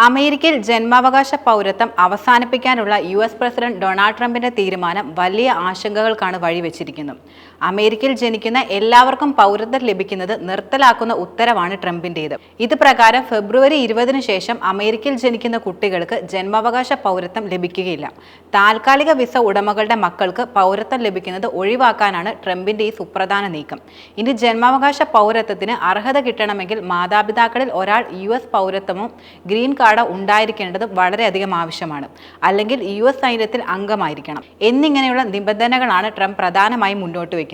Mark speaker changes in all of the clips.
Speaker 1: അമേരിക്കയിൽ ജന്മാവകാശ പൗരത്വം അവസാനിപ്പിക്കാനുള്ള US പ്രസിഡന്റ് ഡൊണാൾഡ് ട്രംപിന്റെ തീരുമാനം വലിയ ആശങ്കകൾക്കാണ് വഴിവെച്ചിരിക്കുന്നത്. അമേരിക്കയിൽ ജനിക്കുന്ന എല്ലാവർക്കും പൗരത്വം ലഭിക്കുന്നത് നിർത്തലാക്കുന്ന ഉത്തരവാണ് ട്രംപിന്റേത്. ഇത് പ്രകാരം ഫെബ്രുവരി 20-ന് ശേഷം അമേരിക്കയിൽ ജനിക്കുന്ന കുട്ടികൾക്ക് ജന്മാവകാശ പൗരത്വം ലഭിക്കുകയില്ല. താൽക്കാലിക വിസ ഉടമകളുടെ മക്കൾക്ക് പൗരത്വം ലഭിക്കുന്നത് ഒഴിവാക്കാനാണ് ട്രംപിന്റെ ഈ സുപ്രധാന നീക്കം. ഇനി ജന്മാവകാശ പൗരത്വത്തിന് അർഹത കിട്ടണമെങ്കിൽ മാതാപിതാക്കളിൽ ഒരാൾ US പൗരത്വമോ ഗ്രീൻ കാർഡ് ഉണ്ടായിരിക്കേണ്ടത് വളരെയധികം ആവശ്യമാണ്. അല്ലെങ്കിൽ US സൈന്യത്തിൽ അംഗമായിരിക്കണം എന്നിങ്ങനെയുള്ള നിബന്ധനകളാണ് ട്രംപ് പ്രധാനമായും മുന്നോട്ട് വയ്ക്കുന്നത്.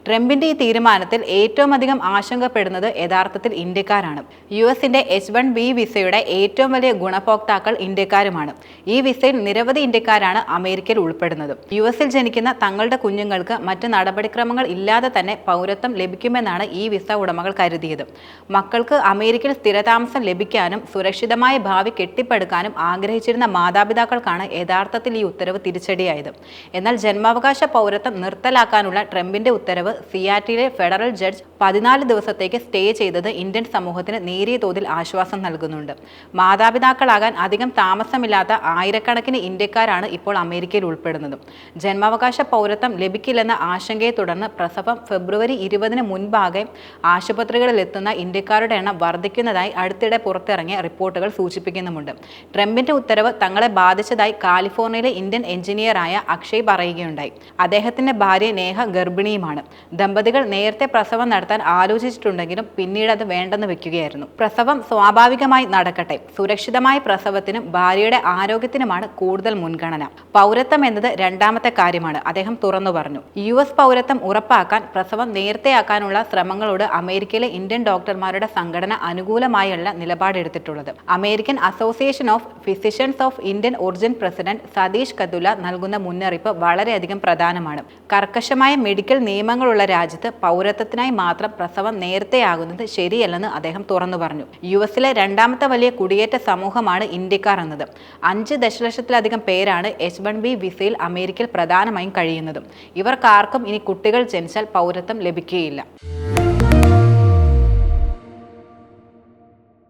Speaker 1: ട്രംപിന്റെ ഈ തീരുമാനത്തിൽ ഏറ്റവും അധികം ആശങ്കപ്പെടുന്നത് യഥാർത്ഥത്തിൽ ഇന്ത്യക്കാരാണ്. US-ന്റെ H-1B വിസയുടെ ഏറ്റവും വലിയ ഗുണഭോക്താക്കൾ ഇന്ത്യക്കാരുമാണ്. ഈ വിസയിൽ നിരവധി ഇന്ത്യക്കാരാണ് അമേരിക്കയിൽ ഉൾപ്പെടുന്നത്. US-ൽ ജനിക്കുന്ന തങ്ങളുടെ കുഞ്ഞുങ്ങൾക്ക് മറ്റ് നടപടിക്രമങ്ങൾ ഇല്ലാതെ തന്നെ പൗരത്വം ലഭിക്കുമെന്നാണ് ഈ വിസ ഉടമകൾ കരുതിയത്. മക്കൾക്ക് അമേരിക്കയിൽ സ്ഥിരതാമസം ലഭിക്കാനും സുരക്ഷിതമായ ഭാവി കെട്ടിപ്പടുക്കാനും ആഗ്രഹിച്ചിരുന്ന മാതാപിതാക്കൾക്കാണ് യഥാർത്ഥത്തിൽ ഈ ഉത്തരവ് തിരിച്ചടിയായത്. എന്നാൽ ജന്മാവകാശ പൗരത്വം നിർത്തലാക്കാനുള്ള ട്രംപിന്റെ ഉത്തരവ് സിയാറ്റിലെ ഫെഡറൽ ജഡ്ജ് 14 ദിവസത്തേക്ക് സ്റ്റേ ചെയ്തത് ഇന്ത്യൻ സമൂഹത്തിന് നേരിയ തോതിൽ ആശ്വാസം നൽകുന്നുണ്ട്. മാതാപിതാക്കളാകാൻ അധികം താമസമില്ലാത്ത ആയിരക്കണക്കിന് ഇന്ത്യക്കാരാണ് ഇപ്പോൾ അമേരിക്കയിൽ ഉൾപ്പെടുന്നത്. ജന്മാവകാശ പൗരത്വം ലഭിക്കില്ലെന്ന ആശങ്കയെ തുടർന്ന് പ്രസവം ഫെബ്രുവരി 20-ന് മുൻപാകെ ആശുപത്രികളിൽ എത്തുന്ന ഇന്ത്യക്കാരുടെ എണ്ണം വർദ്ധിക്കുന്നതായി അടുത്തിടെ പുറത്തിറങ്ങിയ റിപ്പോർട്ടുകൾ സൂചിപ്പിക്കുന്നുമുണ്ട്. ട്രംപിന്റെ ഉത്തരവ് തങ്ങളെ ബാധിച്ചതായി കാലിഫോർണിയയിലെ ഇന്ത്യൻ എഞ്ചിനീയറായ അക്ഷയ് പറയുകയുണ്ടായി. അദ്ദേഹത്തിന്റെ ഭാര്യ നേഹ ഗർഭിണിയുമാണ്. ദമ്പതികൾ നേരത്തെ പ്രസവം നടത്താൻ ആലോചിച്ചിട്ടുണ്ടെങ്കിലും പിന്നീട് അത് വേണ്ടെന്ന് വെക്കുകയായിരുന്നു. പ്രസവം സ്വാഭാവികമായി നടക്കട്ടെ, സുരക്ഷിതമായ പ്രസവത്തിനും ഭാര്യയുടെ ആരോഗ്യത്തിനുമാണ് കൂടുതൽ മുൻഗണന. പൗരത്വം എന്നത് രണ്ടാമത്തെ കാര്യമാണ്, അദ്ദേഹം തുറന്നു പറഞ്ഞു. US പൗരത്വം ഉറപ്പാക്കാൻ പ്രസവം നേരത്തെയാക്കാനുള്ള ശ്രമങ്ങളോട് അമേരിക്കയിലെ ഇന്ത്യൻ ഡോക്ടർമാരുടെ സംഘടന അനുകൂലമായല്ല നിലപാടെടുത്തിട്ടുള്ളത്. American association of physicians of Indian origin president Satish Katula നൽകുന്ന മുന്നറിയിപ്പ് വളരെയധികം പ്രധാനമാണ്. കർക്കശമായ മെഡിക്കൽ നിയമങ്ങളുള്ള രാജ്യത്ത് പൗരത്വത്തിനായി മാത്രം പ്രസവം നേരത്തെയാകുന്നത് ശരിയല്ലെന്ന് അദ്ദേഹം തുറന്നു പറഞ്ഞു. US-ലെ രണ്ടാമത്തെ വലിയ കുടിയേറ്റ സമൂഹമാണ് ഇന്ത്യക്കാർ എന്നത്. 5 ദശലക്ഷത്തിലധികം പേരാണ് H-1B വിസയിൽ അമേരിക്കയിൽ പ്രധാനമായും കഴിയുന്നത്. ഇവർക്കാർക്കും ഇനി കുട്ടികൾ ജനിച്ചാൽ പൗരത്വം ലഭിക്കുകയില്ല.